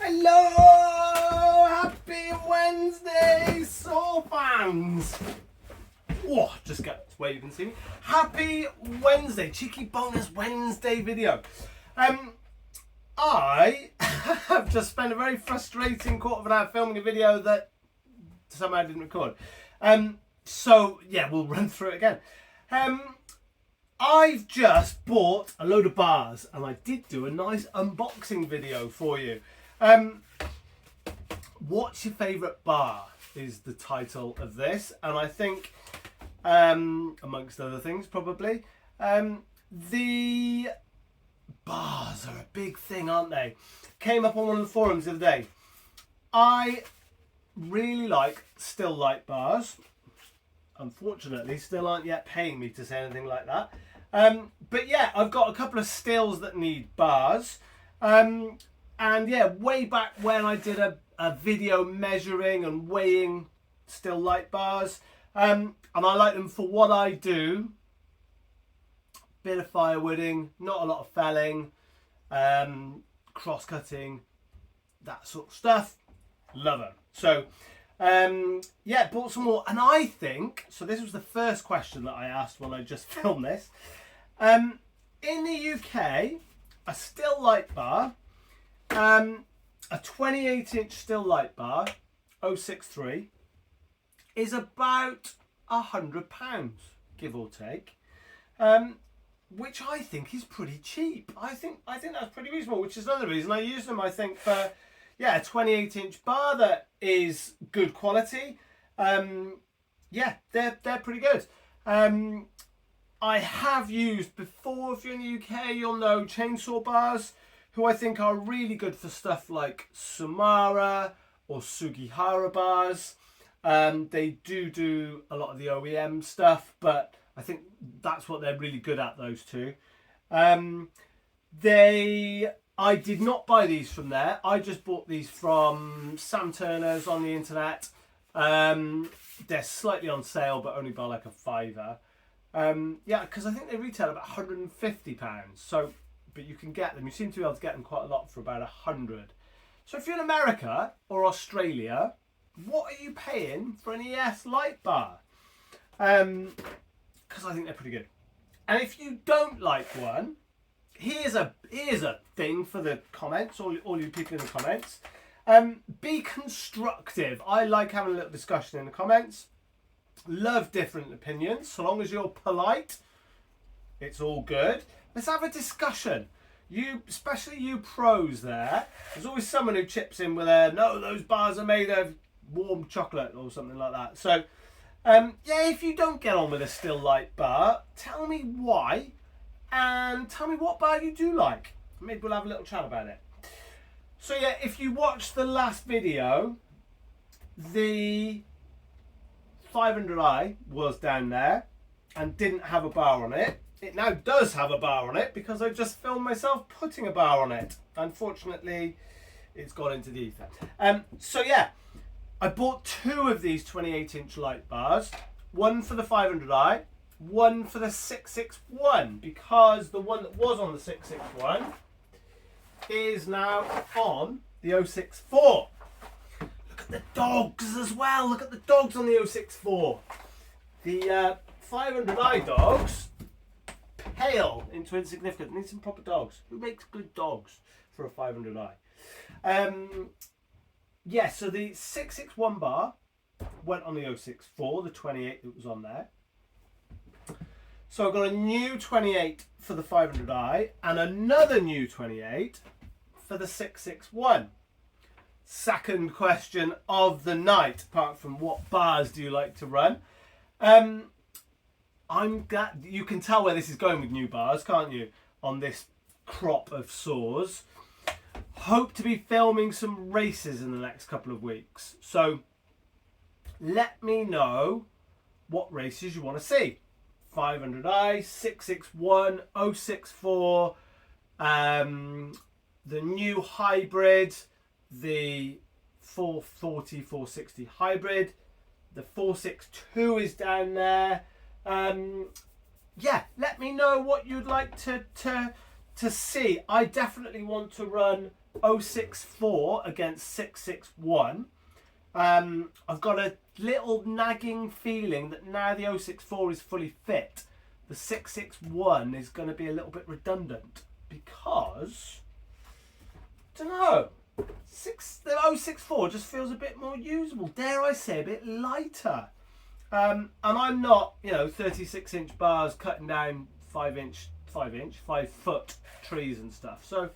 Hello! Happy Wednesday, Saw fans! Oh, just get where you can see me. Happy Wednesday, cheeky bonus Wednesday video. I have just spent a very frustrating quarter of an hour filming a video that somehow I didn't record. So yeah, we'll run through it again. I've just bought a load of bars and I did do a nice unboxing video for you. What's your favourite bar is the title of this, and I think amongst other things probably the bars are a big thing, aren't they? Came up on one of the forums the other day. I really like Stihl light bars. Unfortunately, Stihl aren't yet paying me to say anything like that. But yeah, I've got a couple of Stihls that need bars. And yeah, way back when I did a video measuring and weighing Stihl light bars. And I like them for what I do. Bit of firewooding, not a lot of felling, cross-cutting, that sort of stuff. Love them. So yeah, bought some more, and I think, so this was the first question that I asked when I just filmed this. In the UK, a Stihl light bar, a 28-inch Stihl light bar, 063, is about £100, give or take, which I think is pretty cheap. I think that's pretty reasonable, which is another reason I use them. I think for, yeah, a 28-inch bar that is good quality. Yeah, they're pretty good. I have used before, if you're in the UK, you'll know chainsaw bars, who I think are really good for stuff like Sumara or Sugihara bars. They do a lot of the OEM stuff, but I think that's what they're really good at, those two. I did not buy these from there. I just bought these from Sam Turner's on the internet. They're slightly on sale, but only by like a £5. Yeah, because I think they retail about £150. So, but you can get them. You seem to be able to get them quite a lot for about £100. So if you're in America or Australia, what are you paying for an ES light bar? Because I think they're pretty good. And if you don't like one, here's a thing for the comments, all you people in the comments. Be constructive. I like having a little discussion in the comments. Love different opinions. So long as you're polite, it's all good. Let's have a discussion. You, especially you pros there. There's always someone who chips in with a, no, those bars are made of warm chocolate or something like that. So, yeah, if you don't get on with a Stihl light bar, tell me why. And tell me what bar you do like. Maybe we'll have a little chat about it. So yeah, if you watched the last video, the 500i was down there and didn't have a bar on it. It now does have a bar on it because I just filmed myself putting a bar on it. Unfortunately, it's gone into the ether. So yeah, I bought two of these 28-inch light bars. One for the 500i. One for the 661, because the one that was on the 661 is now on the 064. Look at the dogs as well. Look at the dogs on the 064. The 500i dogs pale into insignificance. Need some proper dogs. Who makes good dogs for a 500i? Yeah, so the 661 bar went on the 064, the 28 that was on there. So I've got a new 28 for the 500i and another new 28 for the 661. Second question of the night, apart from what bars do you like to run? I'm glad you can tell where this is going with new bars, can't you? On this crop of saws. Hope to be filming some races in the next couple of weeks. So let me know what races you want to see. 500i, 661, 064, the new hybrid, the 440, 460 hybrid, the 462 is down there. Yeah, let me know what you'd like to see. I definitely want to run 064 against 661. I've got a little nagging feeling that now the 064 is fully fit, the 661 is going to be a little bit redundant because, I don't know, the 064 just feels a bit more usable, dare I say, a bit lighter. And I'm not, 36-inch bars cutting down 5 foot trees and stuff. So,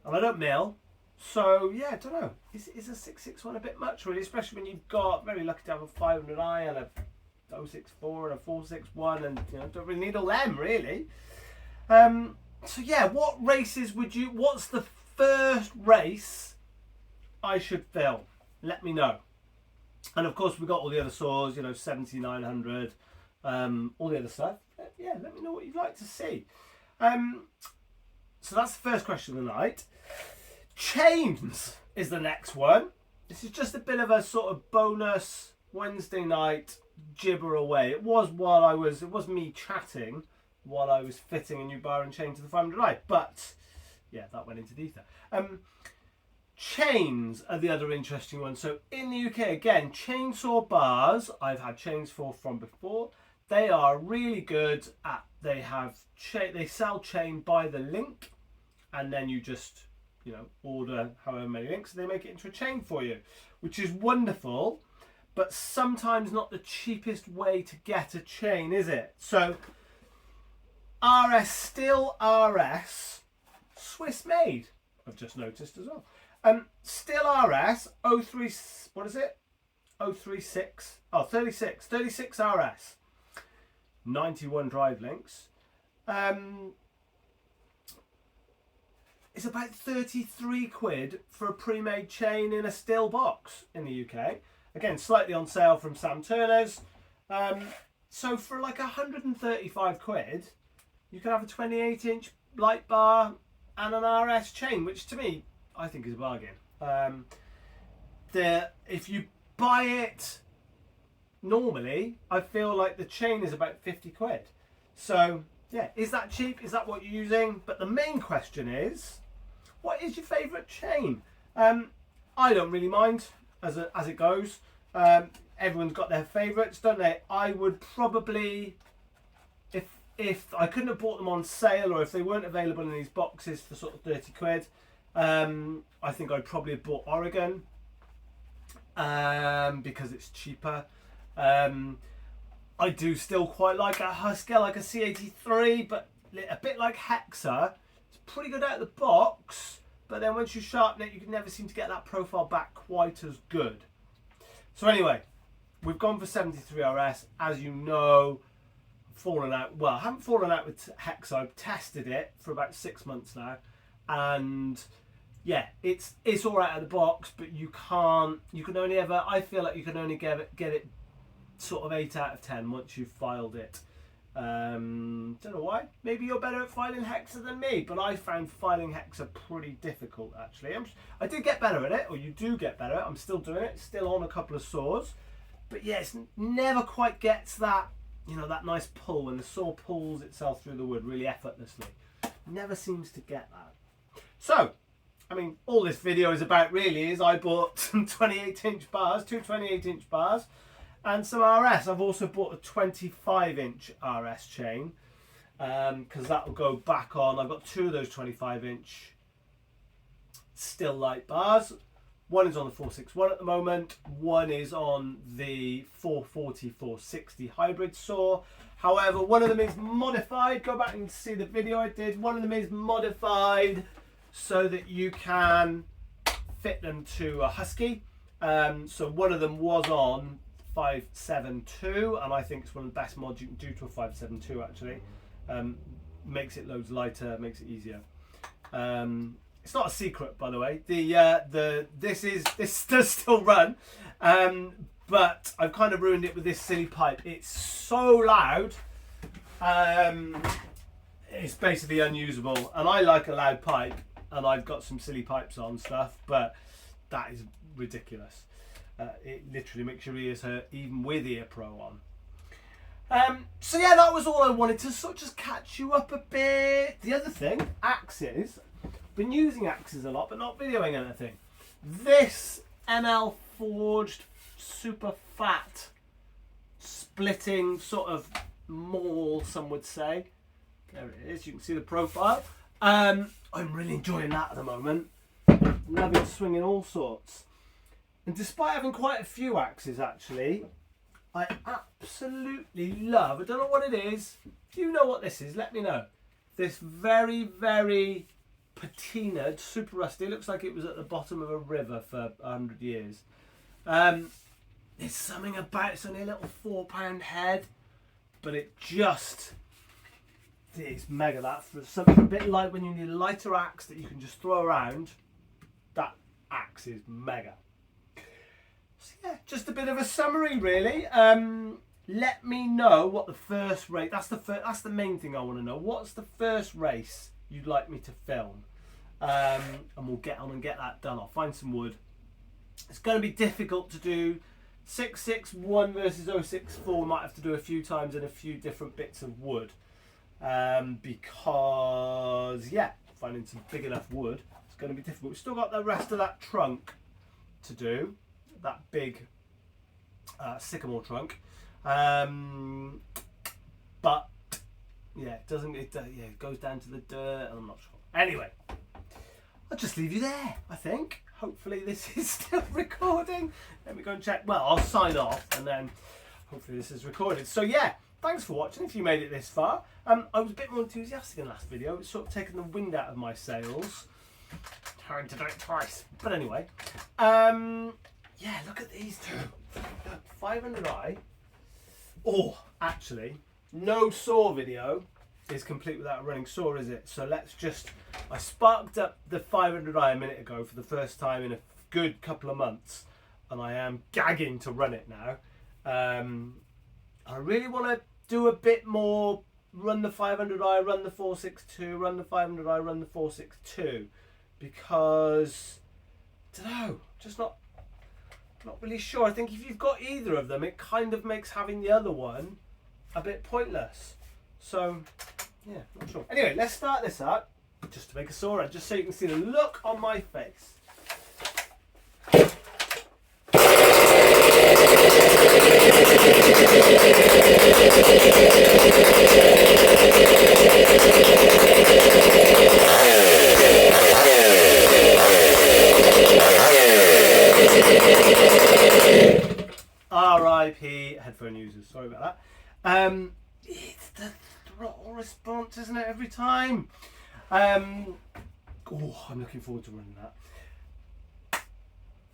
and I don't mill. So yeah, I don't know. Is a 661 a bit much really, especially when you've got, very lucky to have a 500i and a 064 and a 461, and don't really need all them really. So yeah, what races what's the first race I should film? Let me know. And of course we've got all the other saws, 7900, all the other stuff. Yeah, let me know what you'd like to see. So that's the first question of the night. Chains is the next one. This is just a bit of a sort of bonus Wednesday night gibber away. It was me chatting while I was fitting a new bar and chain to the 500i, but yeah, that went into the ether. Chains are the other interesting one. So in the UK, again, chainsaw bars, I've had chains from before. They are really good at, they sell chain by the link, and then you just, order however many links, and they make it into a chain for you, which is wonderful, but sometimes not the cheapest way to get a chain, is it? So Stihl RS, Swiss made, I've just noticed as well. Stihl RS 36 RS, 91 drive links. It's about 33 quid for a pre-made chain in a Stihl box in the UK. Again, slightly on sale from Sam Turner's. So for like 135 quid, you can have a 28-inch light bar and an RS chain, which to me, I think is a bargain. If you buy it normally, I feel like the chain is about 50 quid. So yeah, is that cheap? Is that what you're using? But the main question is, what is your favourite chain? I don't really mind as it goes. Everyone's got their favourites, don't they? I would probably, if I couldn't have bought them on sale, or if they weren't available in these boxes for sort of 30 quid, I think I'd probably have bought Oregon because it's cheaper. I do still quite like a Husky, like a C83, but a bit like Hexa. It's pretty good out of the box, but then once you sharpen it, you can never seem to get that profile back quite as good. So anyway, we've gone for 73 RS. As you know, I haven't fallen out with Hexa. I've tested it for about 6 months now, and yeah, it's all right out of the box, but I feel like you can only get it sort of 8 out of 10 once you've filed it. Don't know why. Maybe you're better at filing Hexa than me, but I found filing Hexa pretty difficult actually. I did get better at it, or you do get better at it. I'm still doing it, still on a couple of saws, but yeah, it never quite gets that, that nice pull when the saw pulls itself through the wood really effortlessly. Never seems to get that. So, I mean, all this video is about really is I bought some 28-inch bars, two 28-inch bars, and some RS. I've also bought a 25-inch RS chain because that will go back on. I've got two of those 25-inch Stihl light bars. One is on the 461 at the moment. One is on the 440, 460 hybrid saw. However, one of them is modified. Go back and see the video I did. One of them is modified so that you can fit them to a Husky. So one of them was on 572, and I think it's one of the best mods you can do to a 572 actually. Makes it loads lighter, makes it easier. It's not a secret, by the way. This does still run, but I've kind of ruined it with this silly pipe. It's so loud, it's basically unusable. And I like a loud pipe, and I've got some silly pipes on stuff, but that is ridiculous. It literally makes your ears hurt, even with Ear Pro on. So yeah, that was all I wanted to sort of just catch you up a bit. The other thing, axes. been using axes a lot, but not videoing anything. This NL forged super fat splitting sort of maul, some would say. There it is, you can see the profile. I'm really enjoying that at the moment. Loving swinging all sorts. And despite having quite a few axes actually, I absolutely love, I don't know what it is, if you know what this is, let me know. This very, very patinaed, super rusty, looks like it was at the bottom of a river for 100 years. There's something about, it's only a little £4 head, but it just, it's mega. That for something a bit like when you need a lighter axe that you can just throw around, that axe is mega. So yeah, just a bit of a summary really. Let me know what the first race, that's the main thing I want to know. What's the first race you'd like me to film? And we'll get on and get that done. I'll find some wood. It's going to be difficult to do 661 versus 064. Might have to do a few times and a few different bits of wood. Because, yeah, finding some big enough wood, it's going to be difficult. We've still got the rest of that trunk to do. That big sycamore trunk. But yeah, it doesn't. It goes down to the dirt, and I'm not sure. Anyway, I'll just leave you there. I think. Hopefully, this is still recording. Let me go and check. Well, I'll sign off, and then hopefully this is recorded. So yeah, thanks for watching. If you made it this far, I was a bit more enthusiastic in the last video. It's sort of taken the wind out of my sails. Trying to do it twice, but anyway, yeah. Look at these two. Look, 500i. Oh, actually, no saw video is complete without a running saw, is it? So let's just, I sparked up the 500i a minute ago for the first time in a good couple of months, and I am gagging to run it now. I really want to do a bit more, run the 500i, run the 462, run the 500i, run the 462, because, I don't know, just not really sure. I think if you've got either of them, it kind of makes having the other one a bit pointless. So, yeah, not sure. Anyway, let's start this up just to make a saw end, just so you can see the look on my face. RIP headphone users, sorry about that. It's the throttle response, isn't it, every time? Oh, I'm looking forward to running that.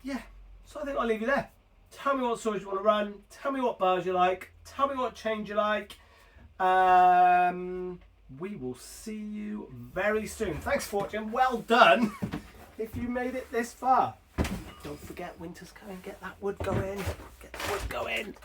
Yeah, so I think I'll leave you there. Tell me what saws you want to run, tell me what bars you like, tell me what chains you like. We will see you very soon. Thanks for watching, well done if you made it this far. Don't forget, winter's coming, get that wood going, get the wood going.